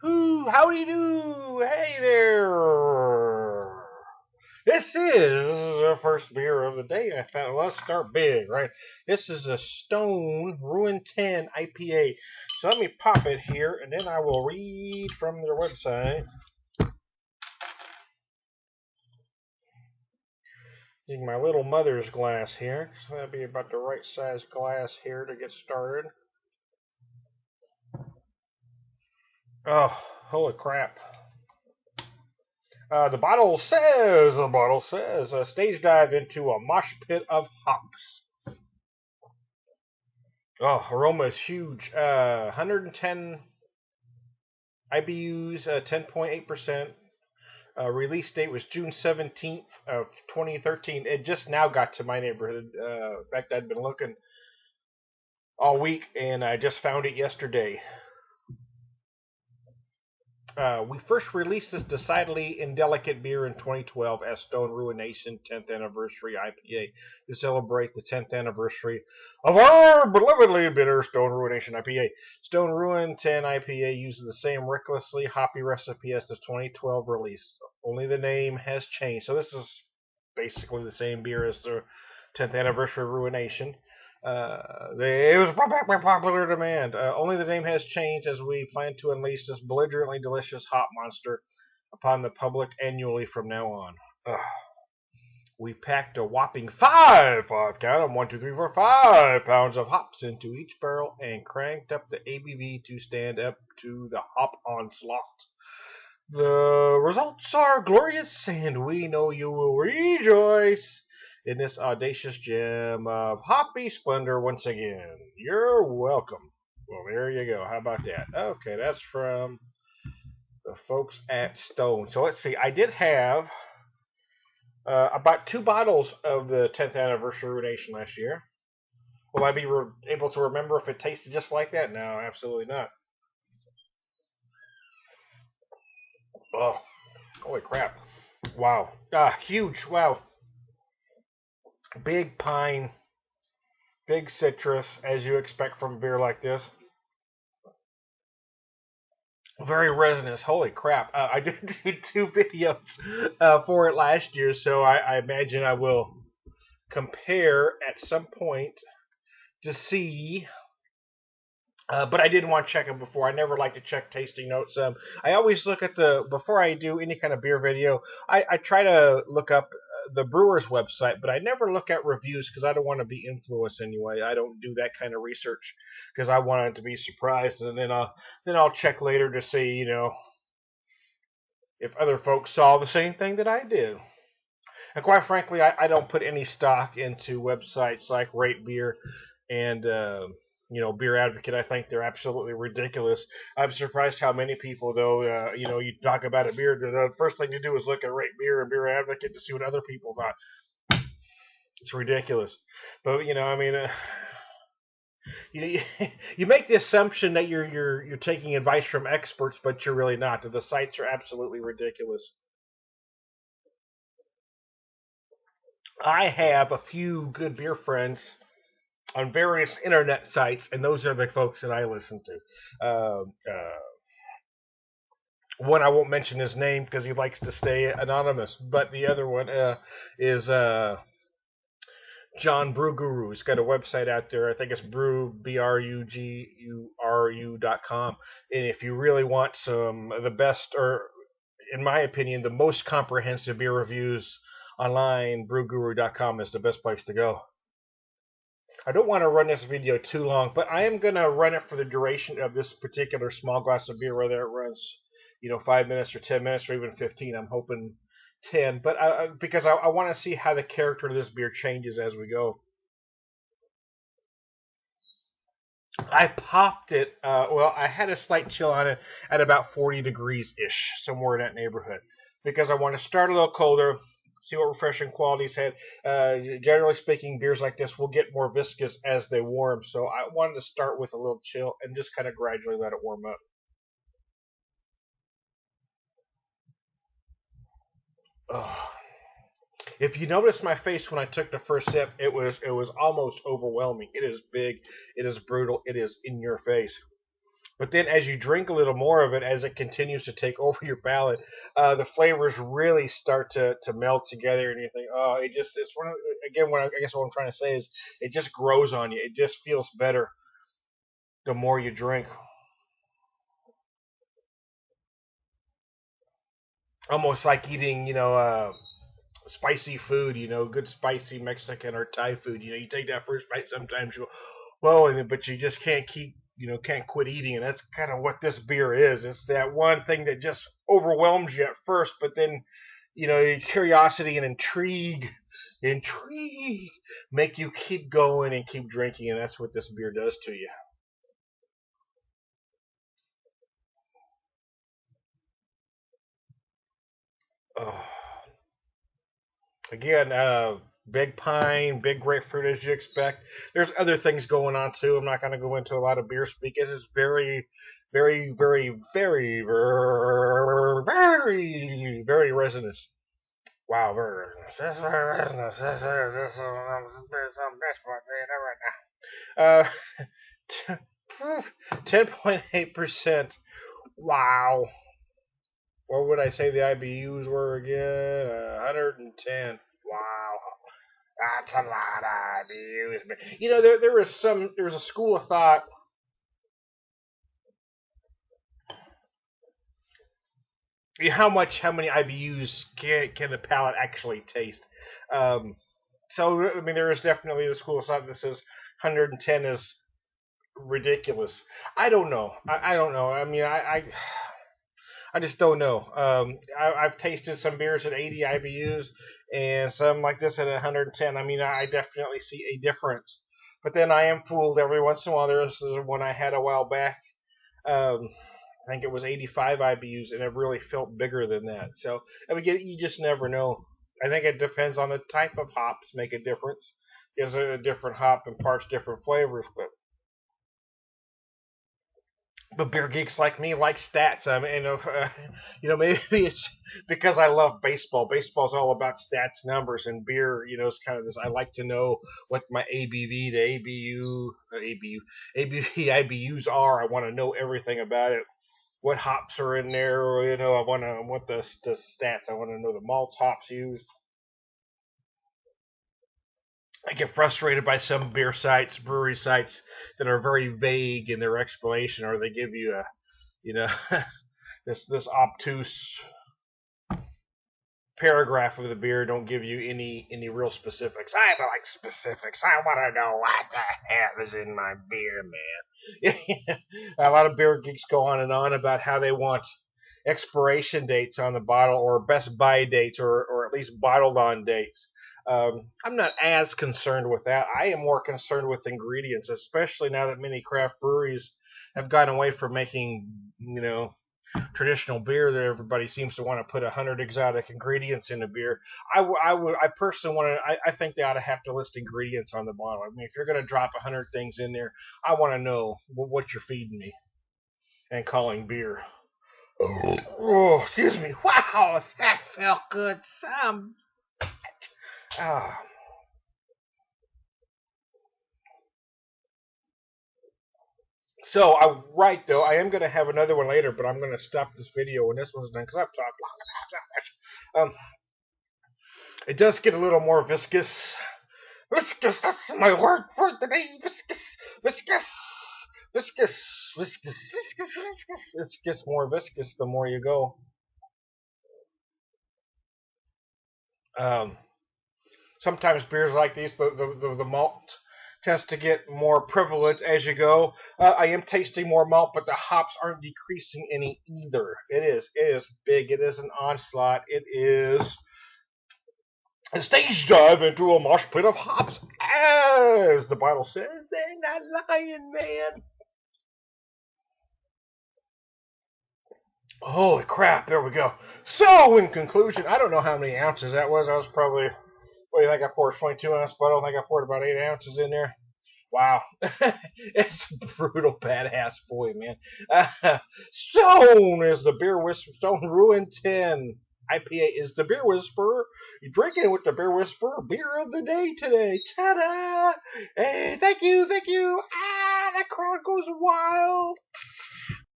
Ooh, howdy do! Hey there! This is the first beer of the day. I found. Let's start big, right? This is a Stone RuinTEN IPA. So let me pop it here, and then I will read from their website. Using my little mother's glass here, so that'll be about the right size glass here to get started. Oh, holy crap! The bottle says, a stage dive into a mosh pit of hops. Oh, aroma is huge. 110 IBUs, 10.8%. Release date was June 17th of 2013. It just now got to my neighborhood. In fact, I'd been looking all week, and I just found it yesterday. We first released this decidedly indelicate beer in 2012 as Stone Ruination 10th Anniversary IPA to celebrate the 10th anniversary of our belovedly bitter Stone Ruination IPA. Stone Ruin 10 IPA uses the same recklessly hoppy recipe as the 2012 release. Only the name has changed. So this is basically the same beer as the 10th Anniversary Ruination. It was brought by popular demand. Only the name has changed as we plan to unleash this belligerently delicious hop monster upon the public annually from now on. We packed a whopping count them, 1, 2, 3, 4, 5 pounds of hops into each barrel and cranked up the ABV to stand up to the hop onslaught. The results are glorious, and we know you will rejoice in this audacious gem of hoppy splendor once again. You're welcome. Well, there you go. How about that? Okay, that's from the folks at Stone. So let's see. I did have about 2 bottles of the 10th anniversary Ruination last year. Will I be able to remember if it tasted just like that? No, absolutely not. Oh, holy crap. Wow. Huge. Wow. Big pine, big citrus, as you expect from a beer like this. Very resinous. Holy crap. I did do 2 videos for it last year, so I imagine I will compare at some point to see. But I didn't want to check them before. I never like to check tasting notes. I always look at before I do any kind of beer video, I try to look up the brewer's website, but I never look at reviews because I don't want to be influenced anyway. I don't do that kind of research because I want it to be surprised, and then I'll check later to see, if other folks saw the same thing that I do. And quite frankly, I don't put any stock into websites like Rate Beer and Beer Advocate. I think they're absolutely ridiculous. I'm surprised how many people, though, you talk about a beer, the first thing you do is look at Rate Beer and Beer Advocate to see what other people thought. It's ridiculous. But I mean, you you make the assumption that you're taking advice from experts, but you're really not. The sites are absolutely ridiculous. I have a few good beer friends on various internet sites, and those are the folks that I listen to. One, I won't mention his name because he likes to stay anonymous, but the other one is John Brew Guru. He's got a website out there. I think it's bruguru.com. And if you really want some of the best, or in my opinion, the most comprehensive beer reviews online, bruguru.com is the best place to go. I don't want to run this video too long, but I am going to run it for the duration of this particular small glass of beer, whether it runs, 5 minutes or 10 minutes or even 15. I'm hoping 10, but because I want to see how the character of this beer changes as we go. I popped it. I had a slight chill on it at about 40 degrees ish, somewhere in that neighborhood, because I want to start a little colder, see what refreshing qualities had. Generally speaking, beers like this will get more viscous as they warm, so I wanted to start with a little chill and just kind of gradually let it warm up. Oh. If you notice my face when I took the first sip, it was almost overwhelming. It is big, it is brutal, it is in your face. But then as you drink a little more of it, as it continues to take over your palate, the flavors really start to melt together, and you think, oh, it's one of, again, I guess what I'm trying to say is it just grows on you. It just feels better the more you drink. Almost like eating, spicy food, good spicy Mexican or Thai food. You take that first bite, sometimes you go, whoa, but you just can't quit eating. And that's kind of what this beer is. It's that one thing that just overwhelms you at first, but then, your curiosity and intrigue make you keep going and keep drinking. And that's what this beer does to you. Oh. Again, big pine, big grapefruit as you expect. There's other things going on too. I'm not going to go into a lot of beer speak. This is very, very, very, very, very, very resinous. Wow, very resinous. That's very resinous. That's some best part right now. 10.8%. Wow. What would I say the IBUs were again? 110. Wow. That's a lot of IBUs. But, there was a school of thought. How many IBUs can the palate actually taste? So I mean, there is definitely the school of thought that says 110 is ridiculous. I don't know. I don't know. I mean, I just don't know. I've tasted some beers at 80 IBUs and some like this at 110. I mean, I definitely see a difference. But then I am fooled every once in a while. There was one I had a while back. Um, I think it was 85 IBUs, and it really felt bigger than that. So I mean, you just never know. I think it depends on the type of hops make a difference. Because a different hop imparts different flavors, but beer geeks like me like stats. I mean, maybe it's because I love baseball. Baseball's all about stats, numbers, and beer. It's kind of this. I like to know what my ABV, the ABV, IBUs are. I want to know everything about it. What hops are in there? I want the stats. I want to know the malts hops used. I get frustrated by some beer sites, brewery sites that are very vague in their explanation, or they give you you know, this obtuse paragraph of the beer, don't give you any real specifics. I like specifics. I want to know what the hell is in my beer, man. A lot of beer geeks go on and on about how they want expiration dates on the bottle, or best buy dates, or at least bottled on dates. I'm not as concerned with that. I am more concerned with ingredients, especially now that many craft breweries have gotten away from making, traditional beer that everybody seems to want to put 100 exotic ingredients in a beer. I personally want to. I think they ought to have to list ingredients on the bottle. I mean, if you're going to drop 100 things in there, I want to know what you're feeding me and calling beer. Oh, excuse me. Wow, that felt good. Ah. So, right though, I am going to have another one later, but I'm going to stop this video when this one's done because I've talked long enough. It does get a little more viscous. Viscous, that's my word for the day. Viscous, viscous, viscous, viscous, viscous, viscous. It gets more viscous the more you go. Um, Sometimes beers like these, the malt tends to get more prevalent as you go. I am tasting more malt, but the hops aren't decreasing any either. It is big. It is an onslaught. It is a stage dive into a mosh pit of hops, as the Bible says. They're not lying, man. Holy crap, there we go. So, in conclusion, I don't know how many ounces that was. I was probably, what do you think I poured? 22 ounce bottle. I think I poured about 8 ounces in there. Wow. It's a brutal, badass boy, man. Stone is the beer whisperer. Stone RuinTEN IPA is the beer whisperer. You're drinking with the beer whisperer. Beer of the day today. Ta-da! Hey, thank you, thank you. Ah, that crowd goes wild.